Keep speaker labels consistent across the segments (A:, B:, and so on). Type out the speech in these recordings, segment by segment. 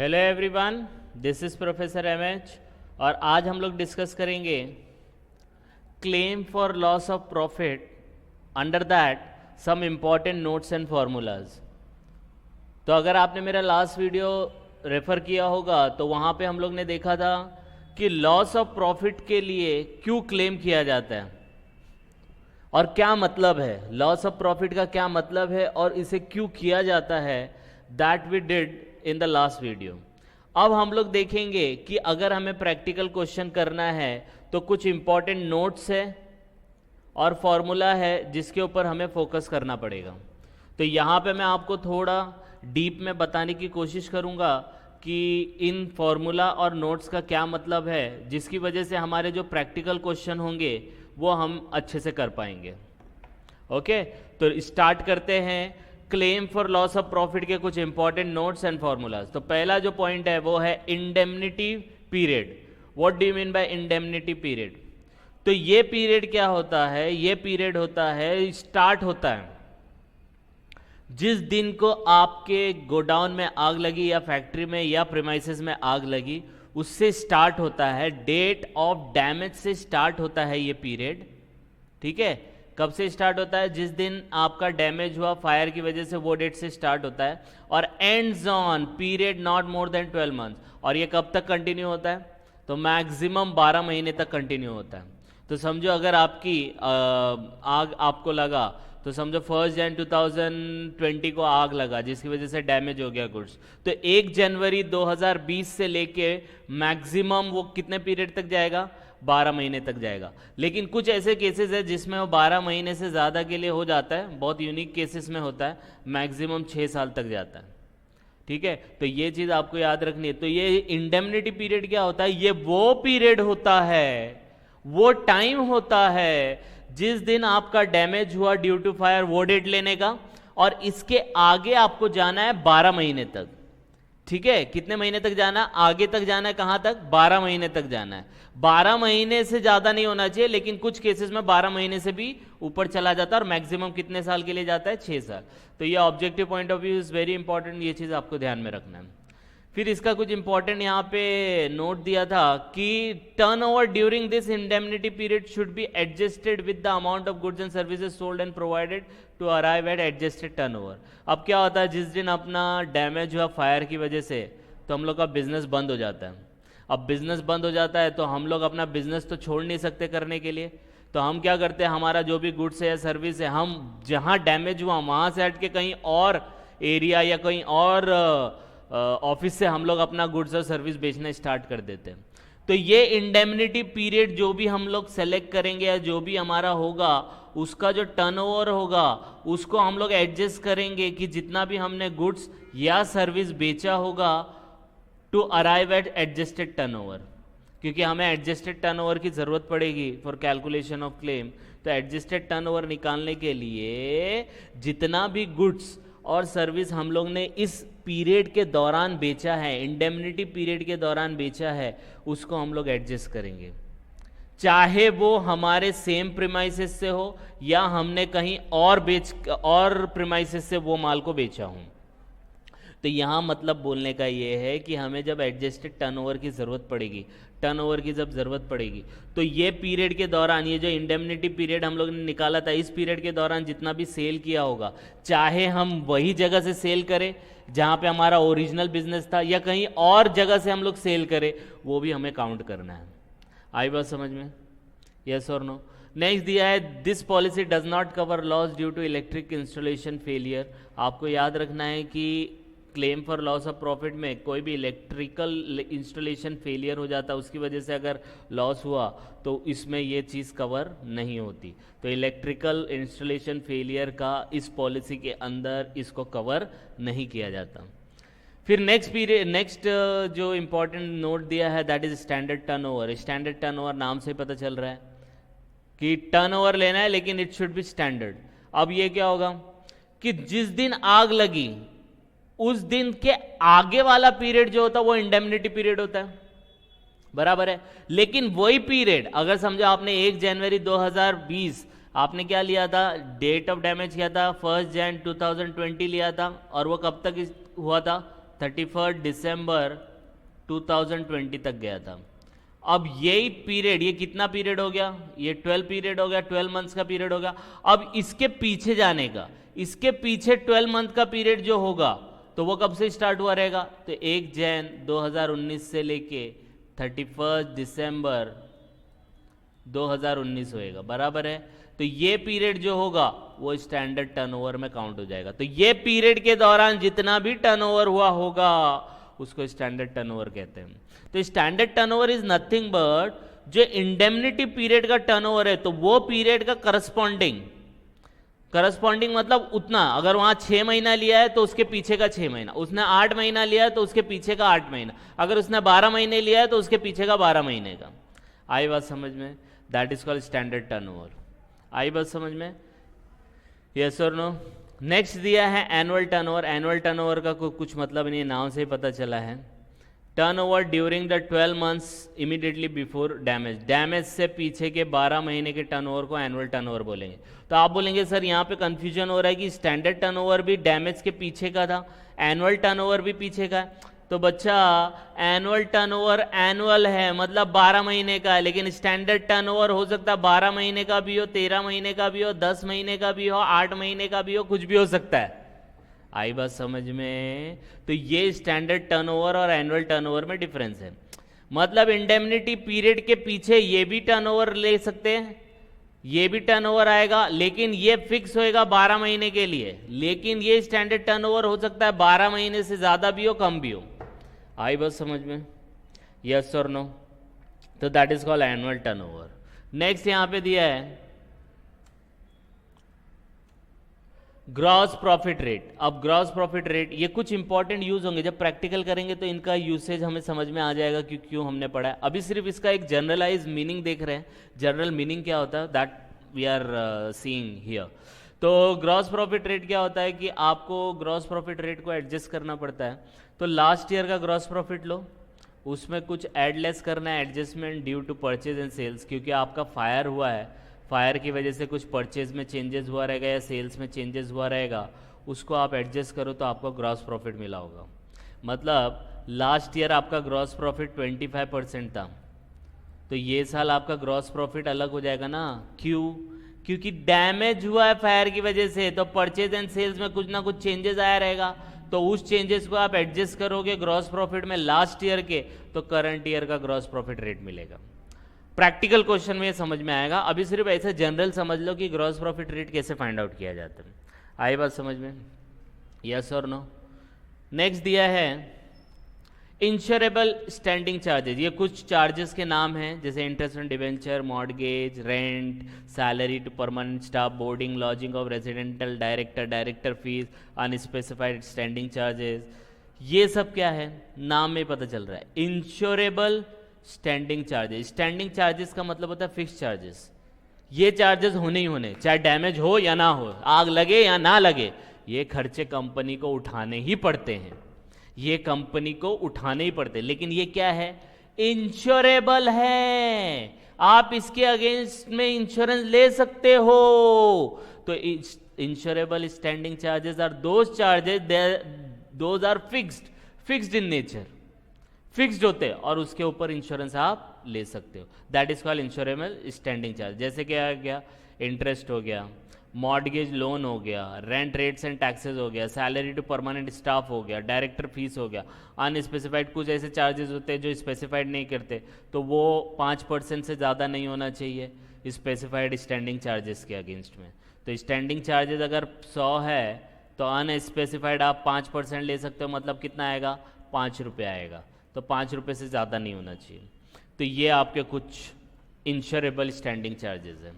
A: Hello everyone, this is professor MH और आज हम लोग डिस्कस करेंगे claim for loss of profit, under that some important notes and formulas. तो अगर आपने मेरा लास्ट वीडियो रेफ़र किया होगा तो वहाँ पे हम लोग ने देखा था कि लॉस ऑफ प्रॉफिट के लिए क्यों क्लेम किया जाता है और क्या मतलब है, लॉस ऑफ प्रॉफिट का क्या मतलब है और इसे क्यों किया जाता है। That we did in the last video. अब हम लोग देखेंगे कि अगर हमें प्रैक्टिकल क्वेश्चन करना है तो कुछ इंपॉर्टेंट नोट्स है और फॉर्मूला है जिसके ऊपर हमें फोकस करना पड़ेगा। तो यहाँ पे मैं आपको थोड़ा डीप में बताने की कोशिश करूँगा कि इन फॉर्मूला और नोट्स का क्या मतलब है, जिसकी वजह से हमारे जो प्रैक्टिकल क्वेश्चन होंगे वो हम अच्छे से कर पाएंगे। ओके, तो स्टार्ट करते हैं claim for loss of profit के कुछ इंपॉर्टेंट नोट्स एंड फॉर्मूलाज। तो पहला जो पॉइंट है वो है indemnity period. What do you mean by indemnity period? तो ये पीरियड क्या होता है? ये पीरियड होता है, स्टार्ट होता है जिस दिन को आपके गोडाउन में आग लगी या फैक्ट्री में या प्रीमाइसेस में आग लगी, उससे स्टार्ट होता है, डेट ऑफ डैमेज से स्टार्ट होता है ये पीरियड। ठीक है, कब से स्टार्ट होता है? जिस दिन आपका डैमेज हुआ फायर की वजह से, वो डेट से स्टार्ट होता है और ends on period not more than 12 months. और ये कब तक कंटिन्यू होता है? तो मैक्सिमम 12 महीने तक कंटिन्यू होता है। तो समझो अगर आपकी आग आपको लगा तो समझो 1 जनवरी 2020 को आग लगा जिसकी वजह से डैमेज हो गया गुड्स, तो 1 जनवरी 2020 से लेके मैक्सिमम वो कितने पीरियड तक जाएगा? 12 महीने तक जाएगा। लेकिन कुछ ऐसे केसेस है जिसमें वो 12 महीने से ज़्यादा के लिए हो जाता है, बहुत यूनिक केसेस में होता है, मैक्सिमम 6 साल तक जाता है। ठीक है, तो ये चीज़ आपको याद रखनी है। तो ये इंडेमनिटी पीरियड क्या होता है? ये वो पीरियड होता है, वो टाइम होता है जिस दिन आपका डैमेज हुआ ड्यू टू फायर, वो डेट लेने का, और इसके आगे आपको जाना है 12 महीने तक। ठीक है, कितने महीने तक जाना है? आगे तक जाना है, कहां तक? 12 महीने तक जाना है। 12 महीने से ज्यादा नहीं होना चाहिए, लेकिन कुछ केसेस में 12 महीने से भी ऊपर चला जाता है और मैक्सिमम कितने साल के लिए जाता है? 6 साल। तो ये objective point of view is very important, ये चीज आपको ध्यान में रखना है। फिर इसका कुछ इंपॉर्टेंट यहाँ पे नोट दिया था कि turnover during this indemnity period should be adjusted with the amount of goods and services sold and provided to arrive at adjusted turnover. अब क्या होता है, जिस दिन अपना डैमेज हुआ फायर की वजह से तो हम लोग का बिजनेस बंद हो जाता है। अब बिजनेस बंद हो जाता है तो हम लोग अपना बिजनेस तो छोड़ नहीं सकते करने के लिए, तो हम क्या करते हैं, हमारा जो भी गुड्स है या सर्विस है, हम जहाँ डैमेज हुआ वहाँ से हट के कहीं और एरिया या कहीं और ऑफिस से हम लोग अपना गुड्स और सर्विस बेचना स्टार्ट कर देते हैं। तो ये इंडेमनिटी पीरियड जो भी हम लोग सेलेक्ट करेंगे या जो भी हमारा होगा, उसका जो टर्नओवर होगा उसको हम लोग एडजस्ट करेंगे कि जितना भी हमने गुड्स या सर्विस बेचा होगा to arrive at adjusted turnover, क्योंकि हमें एडजस्टेड टर्नओवर की ज़रूरत पड़ेगी फॉर कैलकुलेशन ऑफ क्लेम। तो एडजस्टेड टर्नओवर निकालने के लिए जितना भी गुड्स और सर्विस हम लोग ने इस पीरियड के दौरान बेचा है, इंडेमनिटी पीरियड के दौरान बेचा है, उसको हम लोग एडजस्ट करेंगे, चाहे वो हमारे सेम प्रीमाइसेस से हो या हमने कहीं और प्रीमाइसेस से वो माल को बेचा हो। तो यहाँ मतलब बोलने का ये है कि हमें जब एडजस्टेड टर्नओवर की ज़रूरत पड़ेगी, टर्नओवर की जब ज़रूरत पड़ेगी, तो ये पीरियड के दौरान, ये जो इंडेमनिटी पीरियड हम लोग ने निकाला था, इस पीरियड के दौरान जितना भी सेल किया होगा, चाहे हम वही जगह से सेल करें जहाँ पे हमारा ओरिजिनल बिजनेस था या कहीं और जगह से हम लोग सेल करें, वो भी हमें काउंट करना है। आई बात समझ में? यस और नो? नेक्स्ट दिया है, this policy does not cover loss due to electric installation failure. आपको याद रखना है कि claim for loss of profit में कोई भी इलेक्ट्रिकल इंस्टॉलेशन फेलियर हो जाता है, उसकी वजह से अगर लॉस हुआ तो इसमें ये चीज़ कवर नहीं होती। तो इलेक्ट्रिकल इंस्टॉलेशन फेलियर का इस पॉलिसी के अंदर इसको कवर नहीं किया जाता। फिर नेक्स्ट जो इंपॉर्टेंट नोट दिया है that is standard turnover. Standard turnover नाम से पता चल रहा है कि टर्नओवर लेना है, लेकिन इट शुड बी स्टैंडर्ड। अब ये क्या होगा कि जिस दिन आग लगी उस दिन के आगे वाला पीरियड जो होता है वो इंडेमनिटी पीरियड होता है, बराबर है। लेकिन वही पीरियड अगर समझो आपने 1 जनवरी 2020 आपने क्या लिया था, डेट ऑफ डैमेज किया था 1 जनवरी 2020 लिया था, और वो कब तक हुआ था? 31 दिसंबर 2020 तक गया था। अब यही पीरियड, ये कितना पीरियड हो गया, ये 12 पीरियड हो गया, 12 मंथ्स का पीरियड हो गया। अब इसके पीछे जाने का, इसके पीछे 12 मंथ का पीरियड जो होगा तो वो कब से स्टार्ट हुआ रहेगा, तो 1 जैन 2019 से लेके 31 दिसंबर 2019 होएगा, बराबर है। तो ये पीरियड जो होगा वो स्टैंडर्ड टर्नओवर में काउंट हो जाएगा। तो ये पीरियड के दौरान जितना भी टर्नओवर हुआ होगा उसको स्टैंडर्ड टर्नओवर कहते हैं। तो standard turnover is nothing but जो इंडेमनिटी पीरियड का टर्नओवर है तो वो पीरियड का करस्पॉन्डिंग मतलब उतना, अगर वहां 6 महीना लिया है तो उसके पीछे का 6 महीना, उसने 8 महीना लिया है तो उसके पीछे का 8 महीना, अगर उसने 12 महीने लिया है तो उसके पीछे का 12 महीने का। आई बात समझ में? That is called standard turnover. आई बात समझ में? यस और नो? नेक्स्ट दिया है एनुअल टर्नओवर। एनुअल टर्नओवर का कुछ मतलब नहीं, नाम से ही पता चला है। Turnover during the 12 months immediately before damage, damage से पीछे के 12 महीने के टर्नओवर को एनुअल टर्नओवर बोलेंगे। तो आप बोलेंगे सर यहाँ पे कंफ्यूजन हो रहा है कि स्टैंडर्ड टर्नओवर भी डैमेज के पीछे का था, एनुअल टर्नओवर भी पीछे का है। तो बच्चा एनुअल टर्नओवर एनुअल है मतलब 12 महीने का है, लेकिन स्टैंडर्ड टर्नओवर हो सकता है 12 महीने का भी हो, 13 महीने का भी हो, 10 महीने का भी हो, 8 महीने का भी हो, कुछ भी हो सकता है। आई बात समझ में? तो ये स्टैंडर्ड टर्नओवर और एनुअल टर्नओवर में डिफरेंस है। मतलब इंडेमनिटी पीरियड के पीछे ये भी टर्नओवर ले सकते हैं, ये भी टर्नओवर आएगा, लेकिन ये फिक्स होएगा 12 महीने के लिए। लेकिन ये स्टैंडर्ड टर्नओवर हो सकता है 12 महीने से ज़्यादा भी हो, कम भी हो। आई बात समझ में? यस और नो? तो that is called annual turnover. Next यहां पे दिया है ग्रॉस प्रॉफिट रेट। अब ग्रॉस प्रॉफिट रेट ये कुछ इंपॉर्टेंट यूज होंगे, जब प्रैक्टिकल करेंगे तो इनका यूसेज हमें समझ में आ जाएगा कि क्यों हमने पढ़ा है। अभी सिर्फ इसका एक जनरलाइज मीनिंग देख रहे हैं। जनरल मीनिंग क्या होता है that we are seeing here. तो ग्रॉस प्रॉफिट रेट क्या होता है कि आपको ग्रॉस प्रॉफिट रेट को एडजस्ट करना पड़ता है। तो लास्ट ईयर का ग्रॉस प्रॉफिट लो, उसमें कुछ एड लेस करना है, adjustment due to purchase and sales, क्योंकि आपका फायर हुआ है, फायर की वजह से कुछ परचेज में चेंजेस हुआ रहेगा या सेल्स में चेंजेस हुआ रहेगा, उसको आप एडजस्ट करो तो आपको ग्रॉस प्रॉफिट मिला होगा। मतलब लास्ट ईयर आपका ग्रॉस प्रॉफिट 25% था, तो ये साल आपका ग्रॉस प्रॉफिट अलग हो जाएगा ना। क्यों? क्योंकि डैमेज हुआ है फायर की वजह से, तो परचेज एंड सेल्स में कुछ ना कुछ चेंजेस आया रहेगा, तो उस चेंजेस को आप एडजस्ट करोगे ग्रॉस प्रॉफिट में लास्ट ईयर के, तो करंट ईयर का ग्रॉस प्रॉफिट रेट मिलेगा। प्रैक्टिकल क्वेश्चन में ये समझ में आएगा। अभी सिर्फ ऐसे जनरल समझ लो कि ग्रॉस प्रॉफिट रेट कैसे फाइंड आउट किया जाता है। आई बात समझ में? यस और नो? नेक्स्ट दिया है इंश्योरेबल स्टैंडिंग चार्जेस। ये कुछ चार्जेस के नाम हैं, जैसे interest on debenture, mortgage, rent, salary to permanent staff, boarding lodging of residential director, director fees, unspecified standing charges. ये सब क्या है, नाम में पता चल रहा है। Insurable standing charges, standing charges का मतलब होता है फिक्स चार्जेस। ये चार्जेस होने ही होने, चाहे डैमेज हो या ना हो, आग लगे या ना लगे, ये खर्चे कंपनी को उठाने ही पड़ते हैं, ये कंपनी को उठाने ही पड़ते हैं। लेकिन ये क्या है, इंश्योरेबल है, आप इसके अगेंस्ट में इंश्योरेंस ले सकते हो। तो insurable standing charges are those charges, those are fixed in nature, fixed होते हैं और उसके ऊपर इंश्योरेंस आप ले सकते हो। That is called insurable standing charge. जैसे क्या गया, इंटरेस्ट हो गया, मॉर्गेज लोन हो गया, रेंट रेट्स एंड टैक्सेस हो गया, सैलरी टू परमानेंट स्टाफ हो गया, डायरेक्टर फीस हो गया, अनस्पेसिफाइड कुछ ऐसे चार्जेस होते हैं जो स्पेसिफाइड नहीं करते, तो वो 5% से ज़्यादा नहीं होना चाहिए स्पेसिफाइड स्टैंडिंग चार्जेस के अगेंस्ट में। तो स्टैंडिंग चार्जेस अगर 100 है तो अनस्पेसिफाइड आप 5% ले सकते हो, मतलब कितना आएगा, 5 रुपये आएगा। तो 5 रुपये से ज़्यादा नहीं होना चाहिए। तो ये आपके कुछ इंश्योरेबल स्टैंडिंग चार्जेस हैं।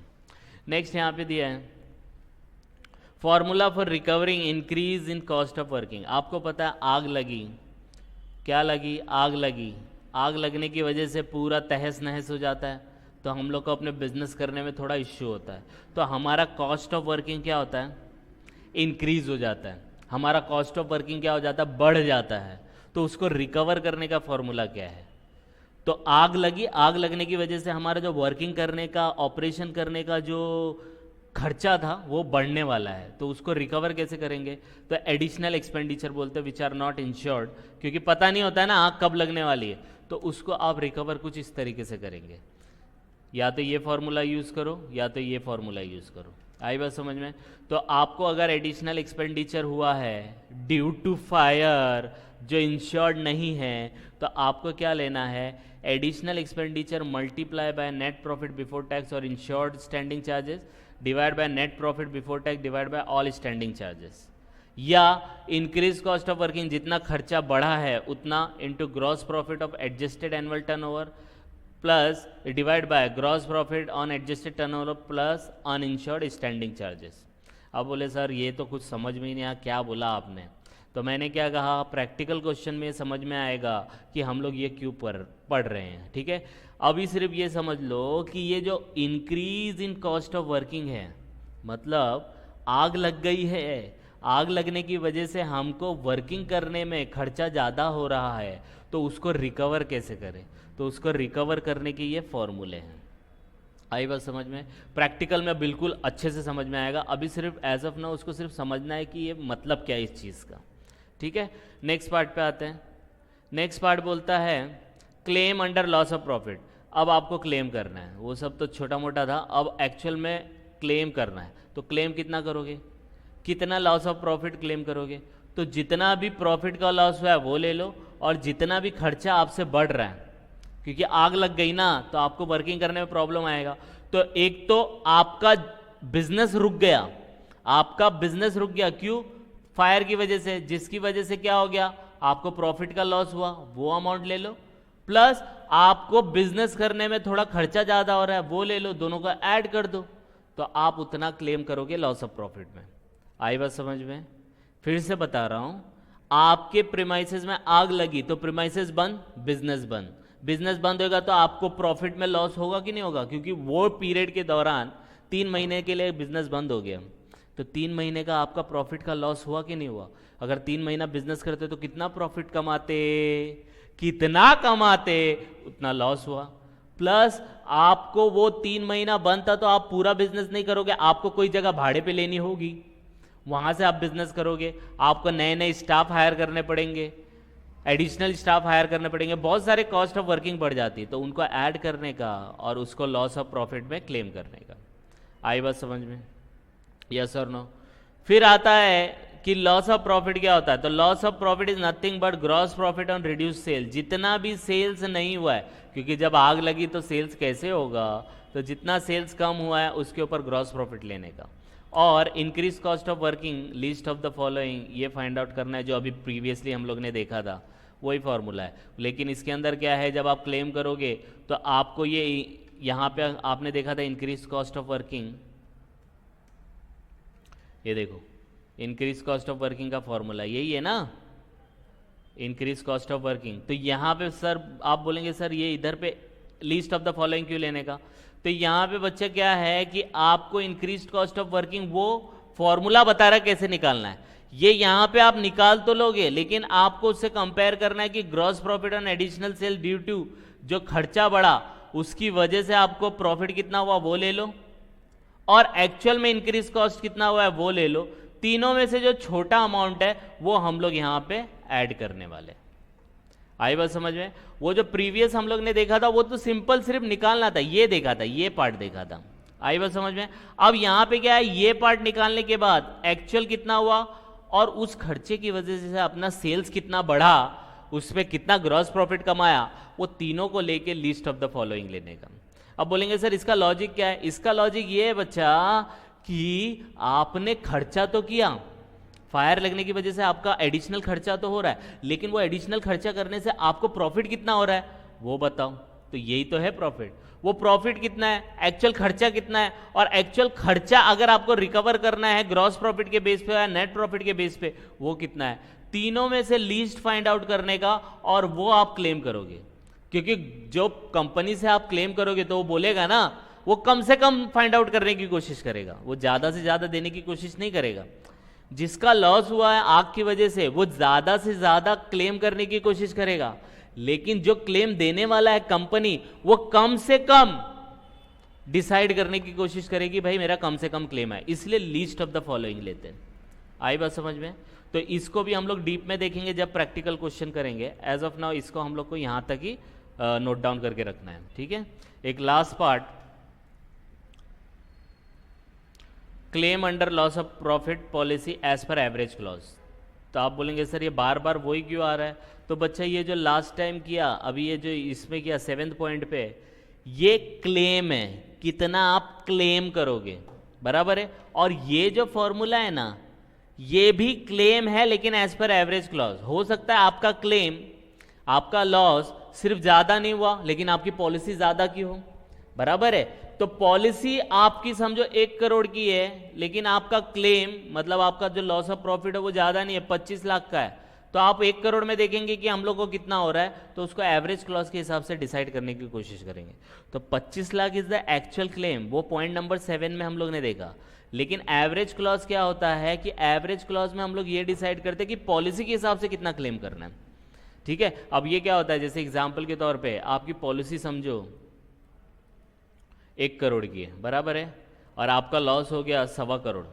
A: नेक्स्ट यहाँ पे दिया है formula for recovering increase in cost of working. आपको पता है आग लगी, क्या लगी, आग लगी, आग लगने की वजह से पूरा तहस नहस हो जाता है, तो हम लोग को अपने बिजनेस करने में थोड़ा इश्यू होता है। तो हमारा कॉस्ट ऑफ वर्किंग क्या होता है, इंक्रीज हो जाता है, हमारा कॉस्ट ऑफ वर्किंग क्या हो जाता है, बढ़ जाता है। तो उसको रिकवर करने का फॉर्मूला क्या है, तो आग लगी, आग लगने की वजह से हमारा जो वर्किंग करने का, ऑपरेशन करने का जो खर्चा था वो बढ़ने वाला है, तो उसको रिकवर कैसे करेंगे? तो एडिशनल एक्सपेंडिचर बोलते हैं विच आर नॉट इंश्योर्ड, क्योंकि पता नहीं होता है ना आग कब लगने वाली है, तो उसको आप रिकवर कुछ इस तरीके से करेंगे, या तो ये फॉर्मूला यूज़ करो या तो ये फॉर्मूला यूज़ करो। आई बात समझ में? तो आपको अगर एडिशनल एक्सपेंडिचर हुआ है ड्यू टू फायर जो इंश्योर्ड नहीं है, तो आपको क्या लेना है? Additional expenditure multiply by net profit before tax और insured standing charges divide by net profit before tax divide by all standing charges, या इंक्रीज कॉस्ट ऑफ वर्किंग, जितना खर्चा बढ़ा है उतना into gross profit of adjusted annual turnover plus divide by gross profit on adjusted turnover plus uninsured standing charges. अब बोले sir ये तो कुछ समझ में ही नहीं आया, क्या बोला आपने? तो मैंने क्या कहा, प्रैक्टिकल क्वेश्चन में समझ में आएगा कि हम लोग ये क्यों पढ़ रहे हैं, ठीक है? अभी सिर्फ ये समझ लो कि ये जो increase in cost of working है, मतलब आग लग गई है, आग लगने की वजह से हमको वर्किंग करने में खर्चा ज़्यादा हो रहा है, तो उसको रिकवर कैसे करें? तो उसको रिकवर करने के ये फॉर्मूले हैं। आई बात समझ में? प्रैक्टिकल में बिल्कुल अच्छे से समझ में आएगा, अभी सिर्फ एज ऑफ नाउ उसको सिर्फ समझना है कि ये मतलब क्या है इस चीज़ का, ठीक है? नेक्स्ट पार्ट पे आते हैं। नेक्स्ट पार्ट बोलता है claim under loss of profit. अब आपको क्लेम करना है, वो सब तो छोटा मोटा था, अब एक्चुअल में क्लेम करना है। तो क्लेम कितना करोगे? कितना लॉस ऑफ प्रॉफिट क्लेम करोगे? तो जितना भी प्रॉफिट का लॉस हुआ है वो ले लो, और जितना भी खर्चा आपसे बढ़ रहा है, क्योंकि आग लग गई ना तो आपको वर्किंग करने में प्रॉब्लम आएगा। तो एक तो आपका बिजनेस रुक गया, आपका बिजनेस रुक गया, क्यों? फायर की वजह से, जिसकी वजह से क्या हो गया, आपको प्रॉफिट का लॉस हुआ, वो अमाउंट ले लो, प्लस आपको बिजनेस करने में थोड़ा खर्चा ज़्यादा हो रहा है, वो ले लो, दोनों का ऐड कर दो, तो आप उतना क्लेम करोगे लॉस ऑफ प्रॉफिट में। आई बात समझ में? फिर से बता रहा हूं, आपके प्रीमाइसेस में आग लगी तो प्रीमाइसेस बंद, बिजनेस बंद, बिजनेस बंद होगा तो आपको प्रॉफिट में लॉस होगा कि नहीं होगा? क्योंकि वो पीरियड के दौरान 3 महीने के लिए बिजनेस बंद हो गया, तो 3 महीने का आपका प्रॉफिट का लॉस हुआ कि नहीं हुआ? अगर 3 महीना बिजनेस करते तो कितना प्रॉफिट कमाते, कितना कमाते, उतना लॉस हुआ। प्लस आपको वो 3 महीना बंद था तो आप पूरा बिजनेस नहीं करोगे, आपको कोई जगह भाड़े पे लेनी होगी, वहां से आप बिजनेस करोगे, आपको नए नए स्टाफ हायर करने पड़ेंगे, एडिशनल स्टाफ हायर करने पड़ेंगे, बहुत सारे कॉस्ट ऑफ वर्किंग बढ़ जाती है, तो उनको ऐड करने का और उसको लॉस ऑफ प्रॉफिट में क्लेम करने का। आई बात समझ में? यस और नो? फिर आता है कि लॉस ऑफ प्रॉफिट क्या होता है? तो loss of profit is nothing but gross profit on reduce sale. जितना भी सेल्स नहीं हुआ है, क्योंकि जब आग लगी तो सेल्स कैसे होगा, तो जितना सेल्स कम हुआ है उसके ऊपर ग्रॉस प्रॉफिट लेने का। और increase cost of working, list of the following, ये फाइंड आउट करना है, जो अभी प्रीवियसली हम लोग ने देखा था, वही फॉर्मूला है। लेकिन इसके अंदर क्या है, जब आप क्लेम करोगे तो आपको ये यहाँ पे आपने देखा था इंक्रीज कॉस्ट ऑफ वर्किंग, ये देखो इंक्रीज कॉस्ट ऑफ वर्किंग का फॉर्मूला यही है ना, इंक्रीज कॉस्ट ऑफ वर्किंग। तो यहाँ पे सर आप बोलेंगे सर ये इधर पे लिस्ट ऑफ द फॉलोइंग क्यों लेने का? तो यहाँ पे बच्चे क्या है कि आपको इंक्रीज कॉस्ट ऑफ वर्किंग वो फॉर्मूला बता रहा है कैसे निकालना है। ये यहाँ पे आप निकाल तो लोगे, लेकिन आपको उससे कंपेयर करना है कि gross profit on additional sale due to जो खर्चा बढ़ा उसकी वजह से आपको प्रॉफिट कितना हुआ वो ले लो, और एक्चुअल में इंक्रीज कॉस्ट कितना हुआ है वो ले लो। तीनों में से जो छोटा अमाउंट है वो हम लोग यहाँ पे ऐड करने वाले। आई बात समझ में? वो जो प्रीवियस हम लोग ने देखा था वो तो सिंपल सिर्फ निकालना था, ये देखा था, ये पार्ट देखा था। आई बात समझ में? अब यहाँ पे क्या है, ये पार्ट निकालने के बाद एक्चुअल कितना हुआ और उस खर्चे की वजह से अपना सेल्स कितना बढ़ा, उस पर कितना ग्रॉस प्रॉफिट कमाया, वो तीनों को लेके लिस्ट ऑफ द फॉलोइंग लेने का। अब बोलेंगे सर इसका लॉजिक क्या है? इसका लॉजिक ये है बच्चा कि आपने खर्चा तो किया, फायर लगने की वजह से आपका एडिशनल खर्चा तो हो रहा है, लेकिन वो एडिशनल खर्चा करने से आपको प्रॉफिट कितना हो रहा है वो बताओ। तो यही तो है प्रॉफिट। वो प्रॉफिट कितना है, एक्चुअल खर्चा कितना है, और एक्चुअल खर्चा अगर आपको रिकवर करना है ग्रॉस प्रॉफिट के बेस पे या नेट प्रॉफिट के बेस पे, वो कितना है। तीनों में से लीस्ट फाइंड आउट करने का, और वो आप क्लेम करोगे, क्योंकि जो कंपनी से आप क्लेम करोगे तो वो बोलेगा ना, वो कम से कम फाइंड आउट करने की कोशिश करेगा, वो ज्यादा से ज्यादा देने की कोशिश नहीं करेगा। जिसका लॉस हुआ है आग की वजह से वो ज्यादा से ज्यादा क्लेम करने की कोशिश करेगा, लेकिन जो क्लेम देने वाला है कंपनी, वो कम से कम डिसाइड करने की कोशिश करेगी भाई मेरा कम से कम क्लेम है, इसलिए लीस्ट ऑफ द फॉलोइंग लेते हैं। आई बात समझ में? तो इसको भी हम लोग डीप में देखेंगे जब प्रैक्टिकल क्वेश्चन करेंगे। एज ऑफ नाउ इसको हम लोग को यहाँ तक ही नोट डाउन करके रखना है, ठीक है। एक last part, claim under loss of profit policy as per average clause. तो आप बोलेंगे सर ये बार बार वही क्यों आ रहा है? तो बच्चा ये जो लास्ट टाइम किया, अभी ये जो इसमें किया 7th पॉइंट पे, ये क्लेम है, कितना आप क्लेम करोगे, बराबर है। और ये जो फॉर्मूला है ना, ये भी क्लेम है लेकिन एज पर एवरेज क्लॉज। हो सकता है आपका क्लेम, आपका लॉस सिर्फ ज्यादा नहीं हुआ लेकिन आपकी पॉलिसी ज्यादा की हो, बराबर है। तो पॉलिसी आपकी समझो 1 करोड़ की है लेकिन आपका क्लेम मतलब आपका जो लॉस ऑफ प्रॉफिट है वो ज्यादा नहीं है, 25 लाख का है। तो आप 1 करोड़ में देखेंगे कि हम लोग को कितना हो रहा है, तो उसको एवरेज क्लॉज के हिसाब से डिसाइड करने की कोशिश करेंगे। तो 25 lakh is the actual claim, वो पॉइंट नंबर 7 में हम लोग ने देखा। लेकिन एवरेज क्लॉज क्या होता है कि एवरेज क्लॉज में हम लोग ये डिसाइड करते हैं कि पॉलिसी के हिसाब से कितना क्लेम करना है, ठीक है। अब ये क्या होता है, जैसे एग्जाम्पल के तौर पे आपकी पॉलिसी समझो 1 करोड़ की है, बराबर है, और आपका लॉस हो गया 1.25 करोड़,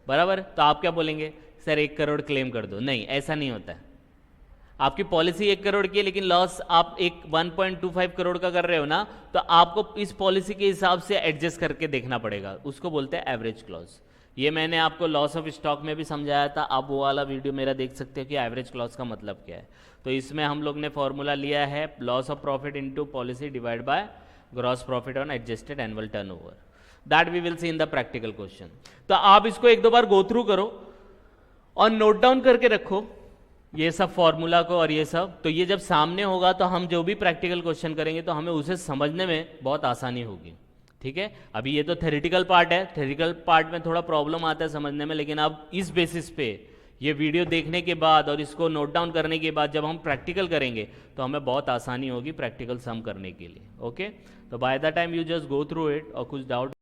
A: बराबर। तो आप क्या बोलेंगे, सर 1 करोड़ क्लेम कर दो। नहीं, ऐसा नहीं होता है। आपकी पॉलिसी 1 करोड़ की है लेकिन लॉस आप 1.25 करोड़ का कर रहे हो ना, तो आपको इस पॉलिसी के हिसाब से एडजस्ट करके देखना पड़ेगा, उसको बोलते हैं एवरेज क्लॉज। ये मैंने आपको लॉस ऑफ स्टॉक में भी समझाया था, आप वो वाला वीडियो मेरा देख सकते हो कि एवरेज क्लॉज का मतलब क्या है। तो इसमें हम लोग ने फॉर्मूला लिया है loss of profit into policy divide by gross profit on adjusted annual turnover, that we will see in the practical question. तो आप इसको 1-2 बार गो थ्रू करो और नोट डाउन करके रखो ये सब फॉर्मूला को और ये सब। तो ये जब सामने होगा तो हम जो भी प्रैक्टिकल क्वेश्चन करेंगे तो हमें उसे समझने में बहुत आसानी होगी, ठीक है। अभी ये तो थ्योरेटिकल पार्ट है, थ्योरेटिकल पार्ट में थोड़ा प्रॉब्लम आता है समझने में, लेकिन अब इस बेसिस पे ये वीडियो देखने के बाद और इसको नोट डाउन करने के बाद जब हम प्रैक्टिकल करेंगे तो हमें बहुत आसानी होगी प्रैक्टिकल सम करने के लिए, ओके। तो by the time you just go through it, और कुछ डाउट